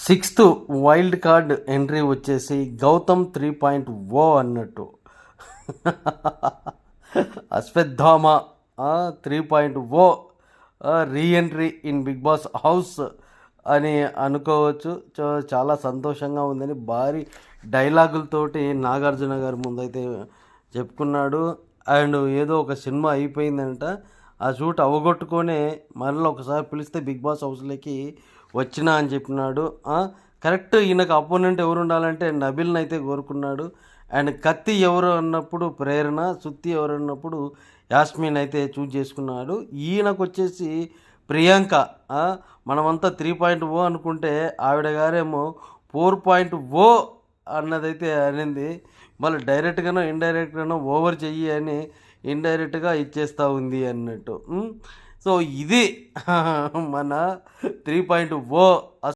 Sixth wild card entry వచ్చేసి గౌతమ్ 3.0 అన్నట్టు. Ashwatthama 3.0 reentry in Bigg Boss house అని అనుకోవచ్చు. చాలా సంతోషంగా ఉందని భారీ డైలాగులతోటి నాగార్జున గారు ముందైతే చెప్పుకున్నాడు. అండ్ ఏదో ఒక సినిమా అయిపోయిందంట, ఆ షూట్ అవగొట్టుకొనే మరలా ఒకసారి పిలిస్తే బిగ్ బాస్ హౌస్లోకి వచ్చినా అని చెప్పినాడు. కరెక్ట్ ఈయనకు అపోనెంట్ ఎవరు ఉండాలంటే నబిల్ని అయితే కోరుకున్నాడు. అండ్ కత్తి ఎవరు అన్నప్పుడు ప్రేరణ, సుత్తి ఎవరు అన్నప్పుడు యాస్మిన్ అయితే చూజ్ చేసుకున్నాడు. ఈయనకు వచ్చేసి ప్రియాంక. మనమంతా 3.0 అనుకుంటే ఆవిడ గారేమో 4.0 అన్నదైతే అనింది. మళ్ళీ డైరెక్ట్గానో ఇండైరెక్ట్గానో ఓవర్ చెయ్యి అని ఇండైరెక్ట్గా ఇచ్చేస్తూ ఉంది అన్నట్టు. సో ఇది మన 3.0